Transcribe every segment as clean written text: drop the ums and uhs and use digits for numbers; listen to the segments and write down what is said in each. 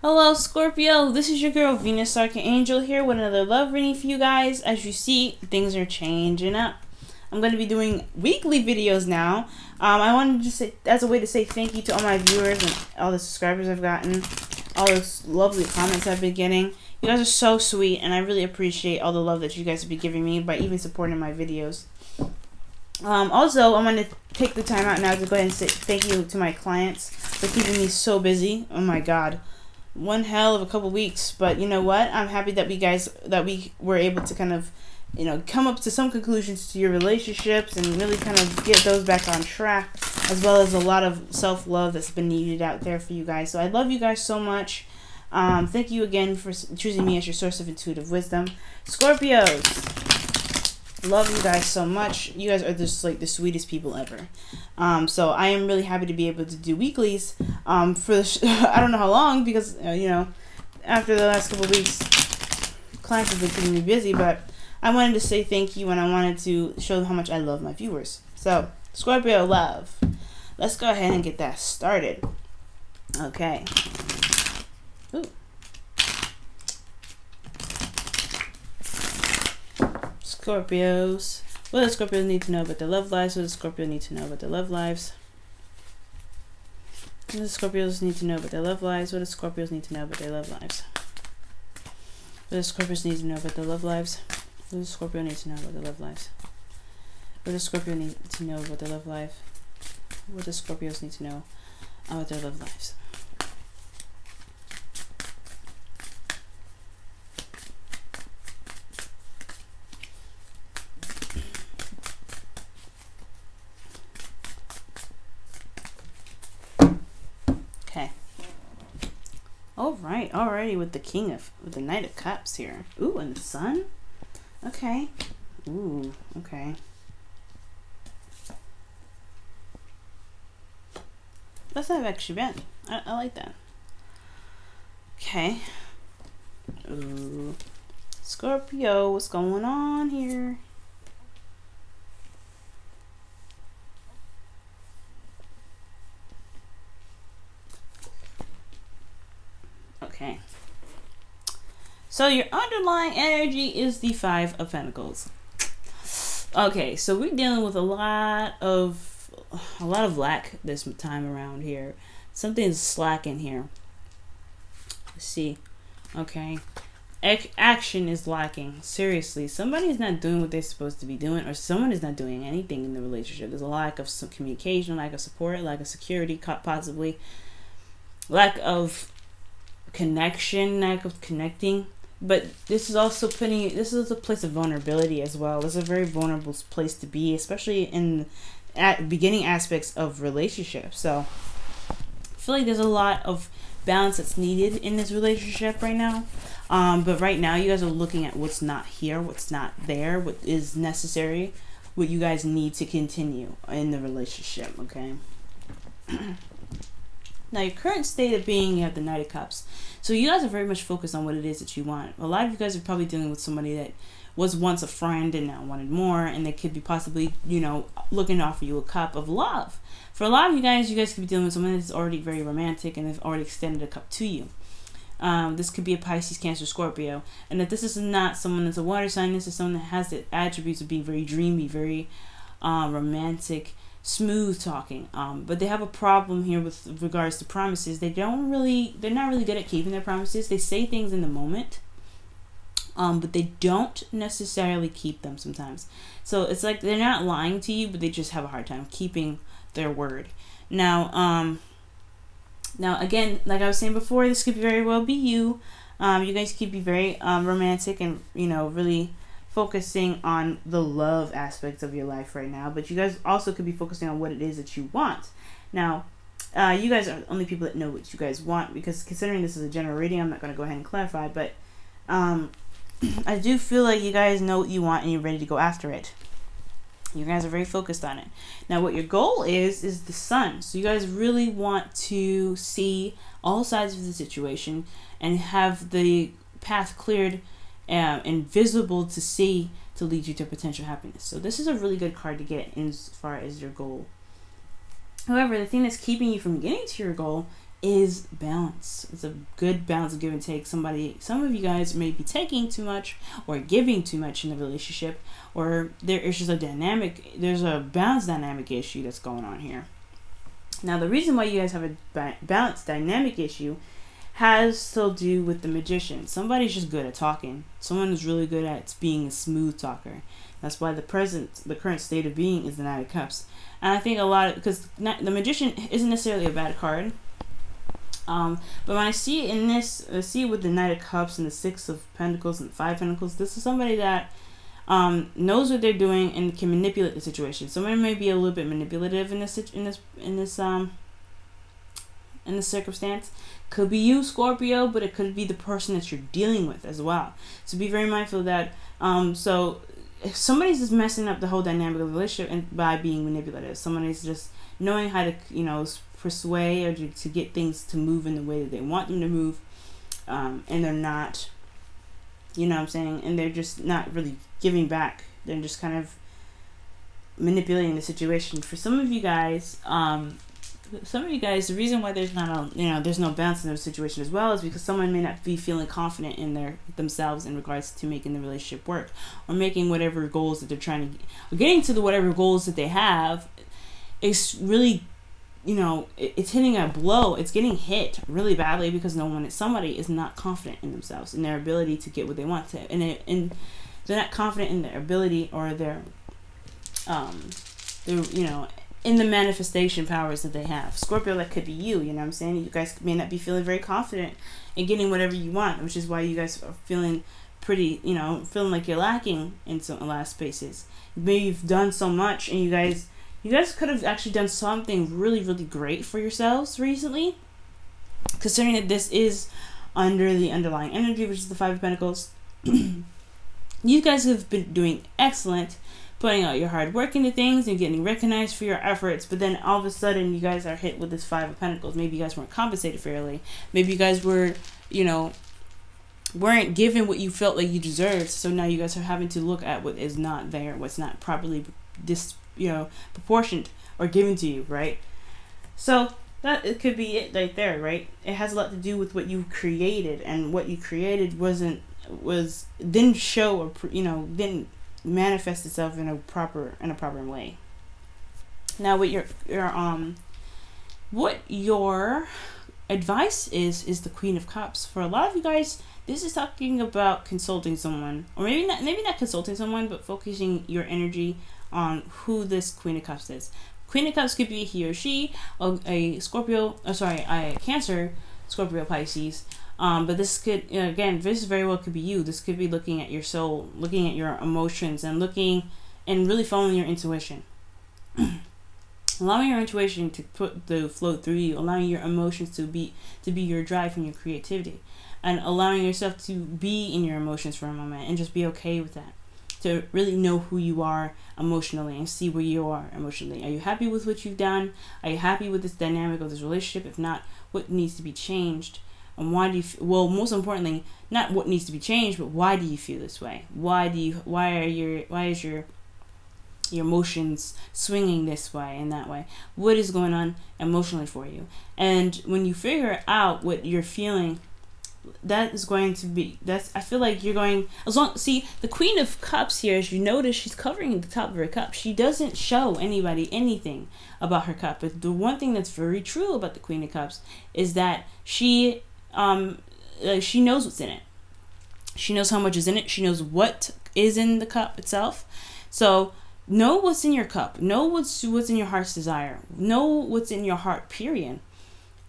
Hello Scorpio, this is your girl Venus Archangel here with another love reading for you guys. As you see, things are changing up. I'm going to be doing weekly videos now. I wanted to say, as a way to say thank you to all my viewers and all the subscribers I've gotten, all those lovely comments I've been getting. You guys are so sweet, and I really appreciate all the love that you guys have been giving me by even supporting my videos. Also, I want to take the time out now to go ahead and say thank you to my clients for keeping me so busy. Oh my god. One hell of a couple weeks, but you know what? I'm happy that we were able to kind of, come up to some conclusions to your relationships and really kind of get those back on track, as well as a lot of self-love that's been needed out there for you guys. So I love you guys so much. Thank you again for choosing me as your source of intuitive wisdom. Scorpios, love you guys so much. You guys are just like the sweetest people ever. So I am really happy to be able to do weeklies for I don't know how long, because after the last couple of weeks clients have been keeping me busy, but I wanted to say thank you, and I wanted to show them how much I love my viewers. So Scorpio love, let's go ahead and get that started. Okay. Ooh. Scorpios. What do Scorpios need to know about their love lives? What does Scorpio need to know about their love lives? What does Scorpios need to know about their love lives? What does Scorpios need to know about their love lives? What does Scorpios need to know about their love lives? What does Scorpio need to know about their love lives? What does Scorpio need to know about their love life? What does Scorpios need to know about their love lives? Okay. Alrighty, with the Knight of Cups here. Ooh, and the Sun? Okay. Ooh, okay. That's how I've actually been. I like that. Okay. Ooh. Scorpio, what's going on here? Okay. So your underlying energy is the Five of Pentacles. Okay, so we're dealing with a lot of lack this time around here. Something's slacking here. Let's see. Okay. Action is lacking. Seriously, somebody's not doing what they're supposed to be doing, or someone is not doing anything in the relationship. There's a lack of some communication, lack of support, lack of security, possibly lack of connection, lack of connecting. But this is also this is a place of vulnerability as well. It's a very vulnerable place to be, especially in beginning aspects of relationships. So I feel like there's a lot of balance that's needed in this relationship right now. But right now you guys are looking at what's not here, what's not there, what is necessary, what you guys need to continue in the relationship. Okay. Now, your current state of being, you have the Knight of Cups. So you guys are very much focused on what it is that you want. A lot of you guys are probably dealing with somebody that was once a friend and now wanted more, and they could be possibly, looking to offer you a cup of love. For a lot of you guys could be dealing with someone that's already very romantic and they've already extended a cup to you. This could be a Pisces, Cancer, Scorpio. And if this is not someone that's a water sign, this is someone that has the attributes of being very dreamy, very romantic, smooth talking, but they have a problem here with regards to promises. They're not really good at keeping their promises. They say things in the moment, but they don't necessarily keep them sometimes. So it's like they're not lying to you, but they just have a hard time keeping their word. Now again, like I was saying before, this could very well be you. You guys could be very romantic and really focusing on the love aspects of your life right now, but you guys also could be focusing on what it is that you want. Now, you guys are the only people that know what you guys want, because considering this is a general reading, I'm not going to go ahead and clarify, but I do feel like you guys know what you want and you're ready to go after it. You guys are very focused on it. Now, what your goal is the Sun. So you guys really want to see all sides of the situation and have the path cleared and visible to see, to lead you to potential happiness. So this is a really good card to get in as far as your goal. However, the thing that's keeping you from getting to your goal is balance. It's a good balance of give and take. Some of you guys may be taking too much or giving too much in the relationship, or there's just there's a balance dynamic issue that's going on here. Now, the reason why you guys have a balance dynamic issue has to do with the Magician. Somebody's just good at talking. Someone is really good at being a smooth talker. That's why the current state of being is the Knight of Cups. And I think because the Magician isn't necessarily a bad card. But when I see it in this, I see it with the Knight of Cups and the Six of Pentacles and 5 Pentacles. This is somebody that knows what they're doing and can manipulate the situation. Somebody may be a little bit manipulative in this circumstance. Could be you, Scorpio, but it could be the person that you're dealing with as well. So be very mindful of that. So if somebody's just messing up the whole dynamic of the relationship and by being manipulative, somebody's just knowing how to, persuade or to get things to move in the way that they want them to move, and they're not, and they're just not really giving back. They're just kind of manipulating the situation. For some of you guys, the reason why there's not there's no balance in the situation as well is because someone may not be feeling confident in themselves in regards to making the relationship work, or making whatever goals that they're trying to, or getting to whatever goals that they have. It's really, it's hitting a blow. It's getting hit really badly because somebody is not confident in themselves, in their ability to get what they want to, and they're not confident in their ability or their in the manifestation powers that they have. Scorpio, that could be you. You guys may not be feeling very confident in getting whatever you want, which is why you guys are feeling pretty, feeling like you're lacking in a lot of spaces. Maybe you've done so much, and you guys could have actually done something really, really great for yourselves recently, considering that this is under the underlying energy, which is the 5 of Pentacles. You guys have been doing excellent, putting out your hard work into things and getting recognized for your efforts, but then all of a sudden you guys are hit with this 5 of Pentacles. Maybe you guys weren't compensated fairly. Maybe you guys were, weren't given what you felt like you deserved, so now you guys are having to look at what is not there, what's not properly proportioned or given to you, right? So that it could be it right there, right? It has a lot to do with what you created, and what you created didn't show or didn't manifest itself in a proper way. Now, what your advice is the Queen of Cups. For a lot of you guys, this is talking about consulting someone, or maybe not consulting someone, but focusing your energy on who this Queen of Cups is. Queen of Cups could be he or she, a Scorpio, a Cancer, Scorpio, Pisces. But this could, again, this very well could be you. This could be looking at your soul, looking at your emotions, and really following your intuition. Allowing your intuition to float through you, allowing your emotions to be your drive and your creativity, and allowing yourself to be in your emotions for a moment and just be okay with that. To really know who you are emotionally and see where you are emotionally. Are you happy with what you've done? Are you happy with this dynamic of this relationship? If not, what needs to be changed? And why do you most importantly, not what needs to be changed, but why do you feel this way? Why is your emotions swinging this way and that way? What is going on emotionally for you? And when you figure out what you're feeling, I feel like you're going, see, the Queen of Cups here, as you notice, she's covering the top of her cup. She doesn't show anybody anything about her cup. But the one thing that's very true about the Queen of Cups is that she knows what's in it. She knows how much is in it. She knows what is in the cup itself. So know what's in your cup. Know what's in your heart's desire. Know what's in your heart, period.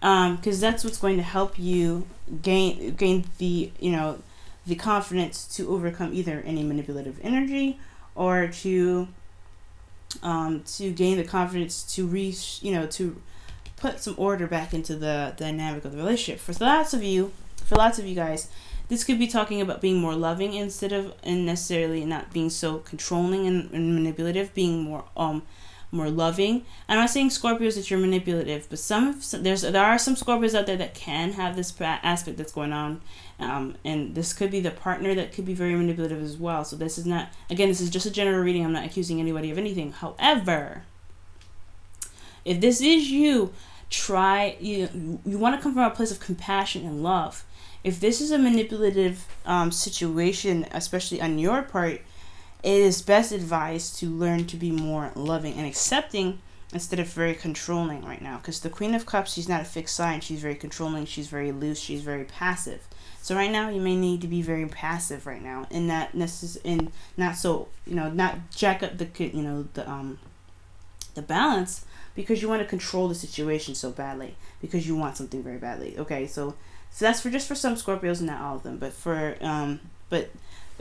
Because that's what's going to help you gain the the confidence to overcome either any manipulative energy, or to gain the confidence to put some order back into the dynamic of the relationship. For lots of you guys, this could be talking about being more loving and necessarily not being so controlling and manipulative, being more loving. I'm not saying Scorpios that you're manipulative, but there are some Scorpios out there that can have this aspect that's going on, and this could be the partner that could be very manipulative as well. So this is just a general reading. I'm not accusing anybody of anything. However, if this is you, try, you want to come from a place of compassion and love. If this is a manipulative situation, especially on your part, it is best advised to learn to be more loving and accepting instead of very controlling right now. Because the Queen of Cups, she's not a fixed sign. She's very controlling. She's very loose. She's very passive. So right now, you may need to be very passive right now, and not so, not jack up the balance, because you want to control the situation so badly, because you want something very badly. Okay, so that's for some Scorpios, not all of them, but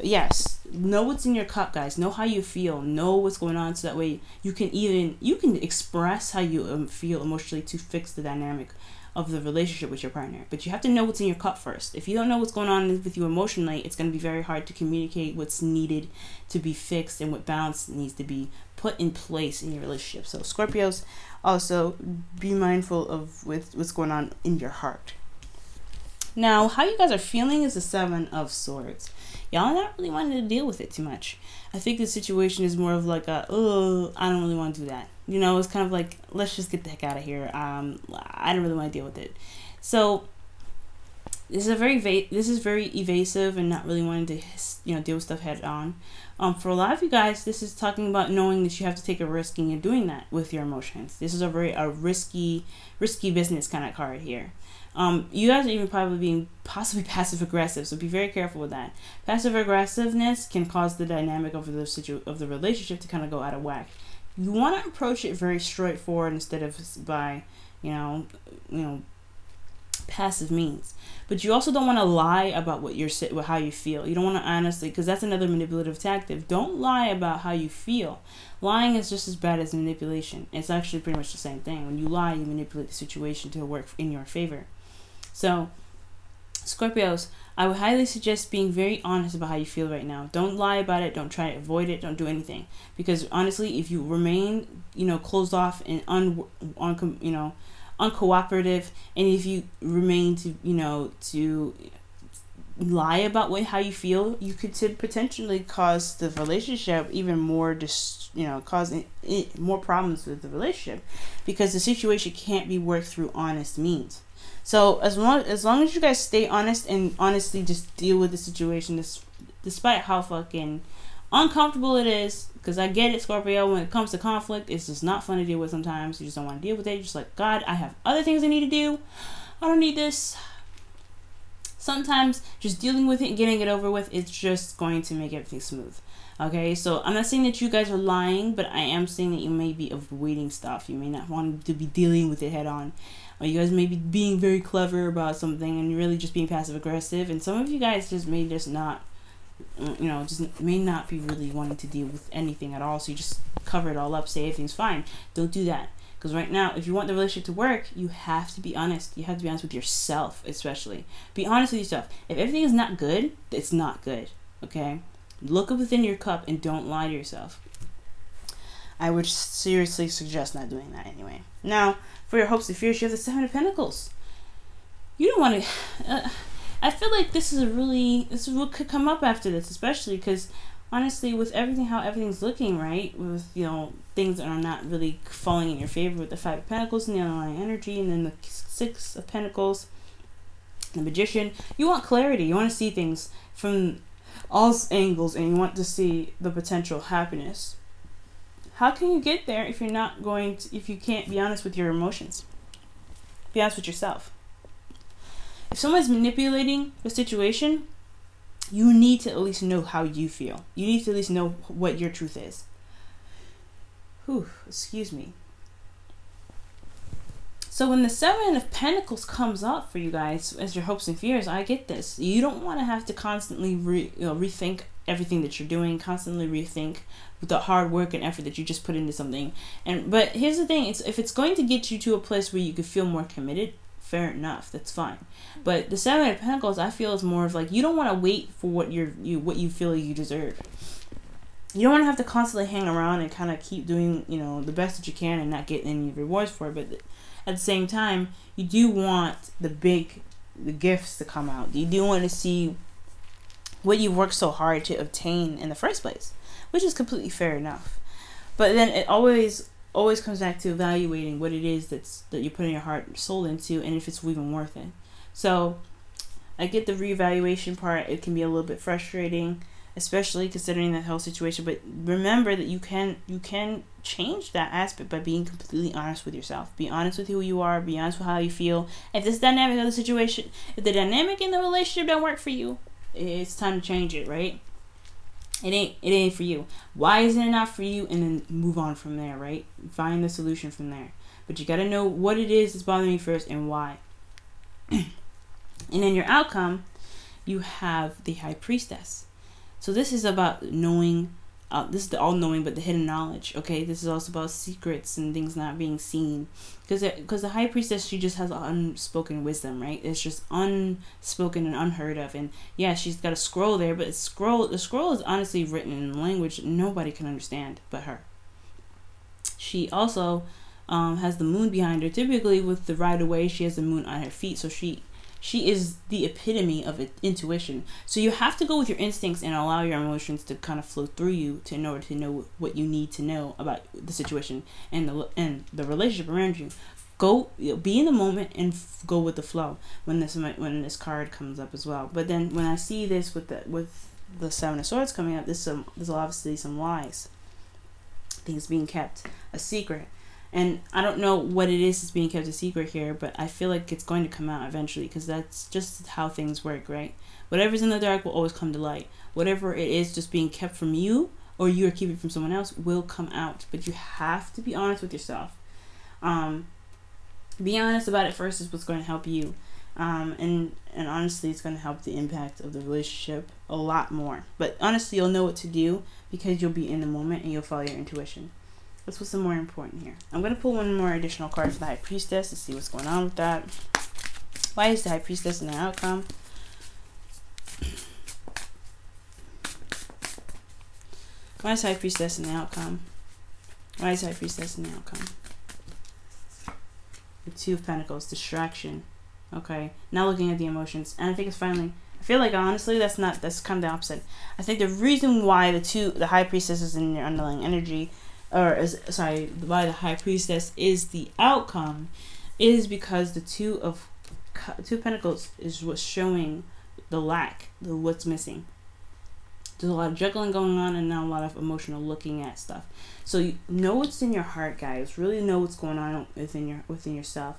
yes, know what's in your cup, guys. Know how you feel. Know what's going on, so that way you can express how you feel emotionally to fix the dynamic of the relationship with your partner. But you have to know what's in your cup first. If you don't know what's going on with you emotionally, it's going to be very hard to communicate what's needed to be fixed and what balance needs to be put in place in your relationship. So Scorpios, also be mindful of what's going on in your heart. Now, how you guys are feeling is the 7 of Swords. Y'all are not really wanting to deal with it too much. I think the situation is more of like I don't really want to do that. It's kind of like, let's just get the heck out of here. I don't really want to deal with it. So this is very evasive and not really wanting to deal with stuff head on. For a lot of you guys, this is talking about knowing that you have to take a risk, and you're doing that with your emotions. This is a risky business kind of card here. You guys are even probably being possibly passive aggressive, so be very careful with that. Passive aggressiveness can cause the dynamic of the relationship to kind of go out of whack. You want to approach it very straightforward instead of by passive means. But you also don't want to lie about how you feel. You don't want to honestly, because that's another manipulative tactic. Don't lie about how you feel. Lying is just as bad as manipulation. It's actually pretty much the same thing. When you lie, you manipulate the situation to work in your favor. So, Scorpios, I would highly suggest being very honest about how you feel right now. Don't lie about it. Don't try to avoid it. Don't do anything. Because honestly, if you remain, closed off and uncooperative, and if you remain to lie about how you feel, you could potentially cause the relationship even more, causing more problems with the relationship, because the situation can't be worked through honest means. So as long as you guys stay honest and honestly just deal with the situation, despite how fucking uncomfortable it is, because I get it, Scorpio, when it comes to conflict, it's just not fun to deal with sometimes. You just don't want to deal with it. You're just like, God, I have other things I need to do. I don't need this. Sometimes just dealing with it and getting it over with, it's just going to make everything smooth. Okay, so I'm not saying that you guys are lying, but I am saying that you may be avoiding stuff. You may not want to be dealing with it head on. Or you guys may be being very clever about something and really just being passive aggressive. And some of you guys may not be really wanting to deal with anything at all. So you just cover it all up, say everything's fine. Don't do that. Because right now, if you want the relationship to work, you have to be honest. You have to be honest with yourself, especially. Be honest with yourself. If everything is not good, it's not good. Okay? Look within your cup and don't lie to yourself. I would seriously suggest not doing that anyway. Now, for your hopes and fears, you have the 7 of Pentacles. You don't want to... I feel like this is what could come up after this, especially because, honestly, with how everything's looking, right? With, things that are not really falling in your favor with the 5 of Pentacles and the underlying energy, and then the 6 of Pentacles, the Magician. You want clarity. You want to see things from all angles, and you want to see the potential happiness. How can you get there if you can't be honest with your emotions? Be honest with yourself. If someone's manipulating the situation, you need to at least know how you feel. You need to at least know what your truth is. Excuse me. So when the 7 of Pentacles comes up for you guys as your hopes and fears, I get this. You don't want to have to constantly rethink everything that you're doing, constantly rethink the hard work and effort that you just put into something. But here's the thing, if it's going to get you to a place where you could feel more committed, fair enough, that's fine. But the 7 of Pentacles, I feel, is more of like, you don't want to wait for what you feel you deserve. You don't want to have to constantly hang around and kind of keep doing, the best that you can and not get any rewards for it. But at the same time, you do want the gifts to come out. You do want to see what you worked so hard to obtain in the first place, which is completely fair enough. But then it always always comes back to evaluating what it is that you're putting your heart and soul into, and if it's even worth it. So I get the reevaluation part. It can be a little bit frustrating, especially considering that whole situation, but remember that you can change that aspect by being completely honest with yourself. Be honest with who you are, be honest with how you feel. If this dynamic of the situation, if the dynamic in the relationship don't work for you, it's time to change it, right? It ain't for you. Why isn't it not for you? And then move on from there, right? Find the solution from there. But you got to know what it is that's bothering you first and why. And in your outcome, you have the High Priestess. So this is about knowing, this is the all-knowing, but the hidden knowledge, okay? This is also about secrets and things not being seen. Because the High Priestess, she just has unspoken wisdom, right? It's just unspoken and unheard of. And yeah, she's got a scroll there, but the scroll is honestly written in language nobody can understand but her. She also has the moon behind her. Typically with the Rider-Waite, she has the moon on her feet, so she is the epitome of intuition. So you have to go with your instincts and allow your emotions to kind of flow through you in order to know what you need to know about the situation and the relationship around you. Go, be in the moment and go with the flow when this card comes up as well. But then when I see this with the Seven of Swords coming up, there's obviously some lies, things being kept a secret. And I don't know what it is that's being kept a secret here, but I feel like it's going to come out eventually, because that's just how things work, right? Whatever's in the dark will always come to light. Whatever it is just being kept from you, or you're keeping from someone else, will come out. But you have to be honest with yourself. Be honest about it first is what's going to help you. And honestly, it's going to help the impact of the relationship a lot more. But honestly, you'll know what to do because you'll be in the moment and you'll follow your intuition. That's what's more important here. I'm going to pull one more additional card for the High Priestess to see what's going on with that. Why is the High Priestess in the outcome? Why is High Priestess in the outcome? Why is High Priestess in the outcome? The Two of Pentacles, distraction. Okay, now looking at the emotions. And I think it's finally, I feel like honestly that's kind of the opposite. I think the reason why the High Priestess is in your underlying energy, why the High Priestess is the outcome, is because the Two of Pentacles is what's showing the lack, what's missing. There's a lot of juggling going on and now a lot of emotional looking at stuff. So you know what's in your heart, guys. Really know what's going on within yourself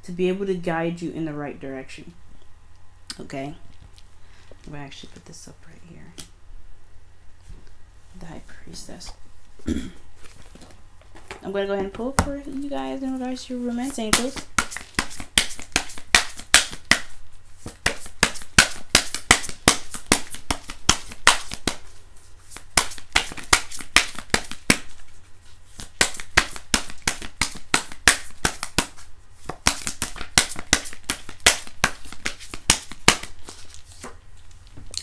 to be able to guide you in the right direction. Okay? I'm going to actually put this up right here. The High Priestess. I'm going to go ahead and pull for you guys in regards to your romance angels.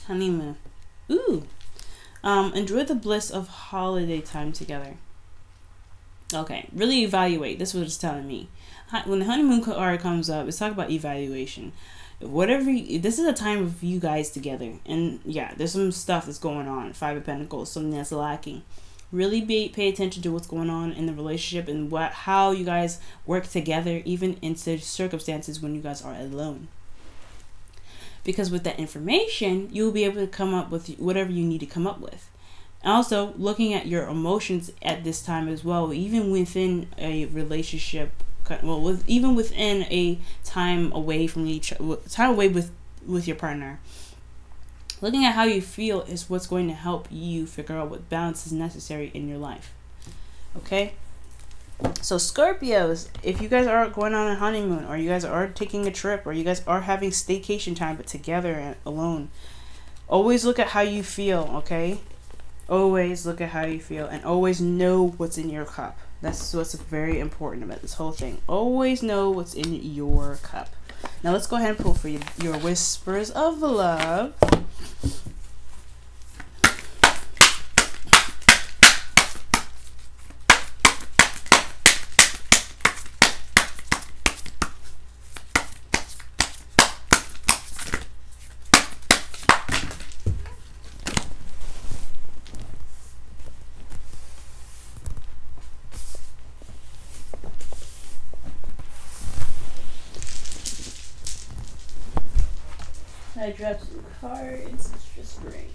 Honeymoon. Ooh. Enjoy the bliss of holiday time together. Okay, really evaluate. This is what it's telling me. When the honeymoon card comes up, it's talking about evaluation. This is a time of you guys together. And yeah, there's some stuff that's going on. Five of Pentacles, something that's lacking. Really pay attention to what's going on in the relationship and how you guys work together, even in circumstances when you guys are alone. Because with that information, you'll be able to come up with whatever you need to come up with. Also, looking at your emotions at this time as well, even within a relationship, even within a time away from with your partner. Looking at how you feel is what's going to help you figure out what balance is necessary in your life. Okay? So Scorpios, if you guys are going on a honeymoon, or you guys are taking a trip, or you guys are having staycation time but together and alone, always look at how you feel, okay? Always look at how you feel and always know what's in your cup. That's what's very important about this whole thing. Always know what's in your cup. Now let's go ahead and pull for you your Whispers of Love. I dropped some cards. It's just great.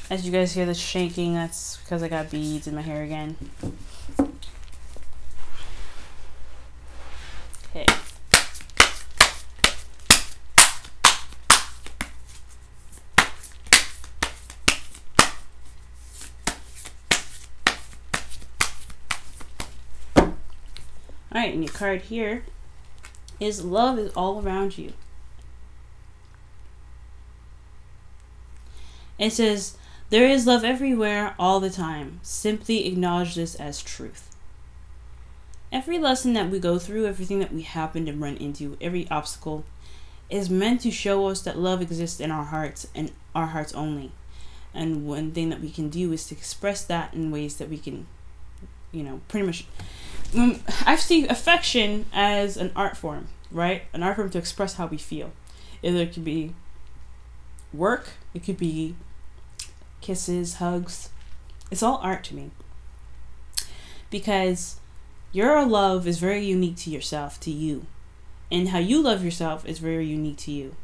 As you guys hear the shaking, that's because I got beads in my hair again. Okay. Alright, and your card here is love is all around you. It says, there is love everywhere, all the time. Simply acknowledge this as truth. Every lesson that we go through, everything that we happen to run into, every obstacle is meant to show us that love exists in our hearts and our hearts only. And one thing that we can do is to express that in ways that we can, you know, pretty much... I see affection as an art form, right? An art form to express how we feel. Either it could be work, it could be kisses, hugs. It's all art to me. Because your love is very unique to yourself, to you. And how you love yourself is very unique to you.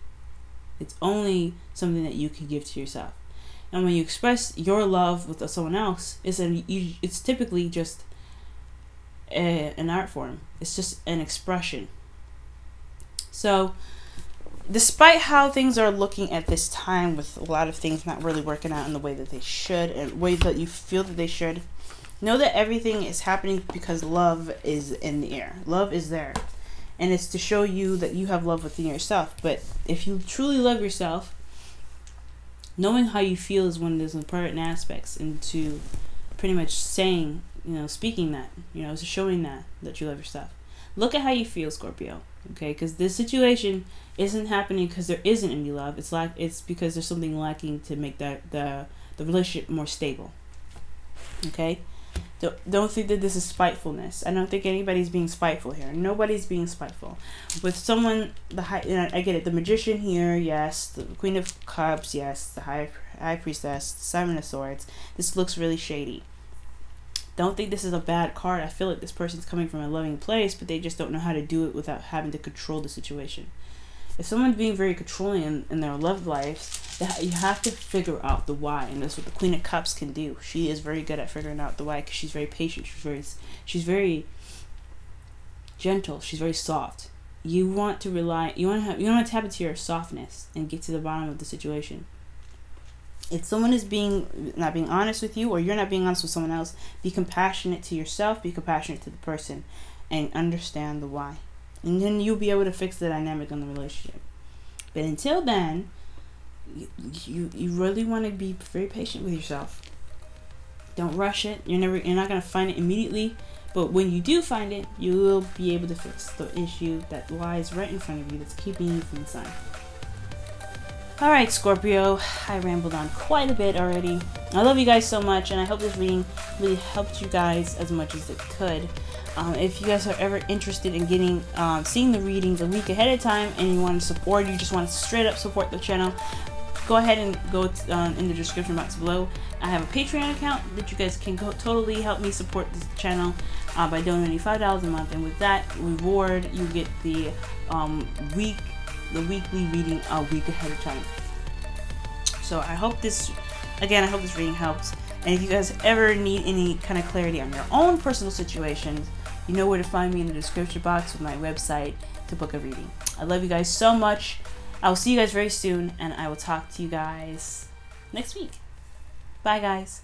It's only something that you can give to yourself. And when you express your love with someone else, it's typically just an art form. It's just an expression. So despite how things are looking at this time, with a lot of things not really working out in the way that they should, and ways that you feel that they should, know that everything is happening because love is in the air. Love is there. And it's to show you that you have love within yourself. But if you truly love yourself, knowing how you feel is one of those important aspects, and to pretty much saying, you know, speaking that, you know, showing that you love yourself. Look at how you feel, Scorpio. Okay, because this situation isn't happening because there isn't any love. It's because there's something lacking to make the relationship more stable. Okay, don't think that this is spitefulness. I don't think anybody's being spiteful here. Nobody's being spiteful. With someone, I get it. The Magician here, yes. The Queen of Cups, yes. The High Priestess, the Seven of Swords. This looks really shady. Don't think this is a bad card. I feel like this person's coming from a loving place, but they just don't know how to do it without having to control the situation. If someone's being very controlling in their love lives, you have to figure out the why, and that's what the Queen of Cups can do. She is very good at figuring out the why, because she's very patient. She's very gentle. She's very soft. You want to rely. You want to tap into your softness and get to the bottom of the situation. If someone is not being honest with you, or you're not being honest with someone else, be compassionate to yourself, be compassionate to the person, and understand the why. And then you'll be able to fix the dynamic in the relationship. But until then, you really want to be very patient with yourself. Don't rush it. You're not gonna find it immediately, but when you do find it, you will be able to fix the issue that lies right in front of you that's keeping you from the sun. Alright, Scorpio, I rambled on quite a bit already. I love you guys so much, and I hope this reading really helped you guys as much as it could. If you guys are ever interested in getting seeing the readings a week ahead of time, and you want to support, you just want to straight up support the channel, go ahead and go in the description box below. I have a Patreon account that you guys can totally help me support this channel by donating $5 a month, and with that reward, you get the weekly reading a week ahead of time. So I hope this reading helps. And if you guys ever need any kind of clarity on your own personal situations, you know where to find me in the description box with my website to book a reading. I love you guys so much. I will see you guys very soon, and I will talk to you guys next week. Bye, guys.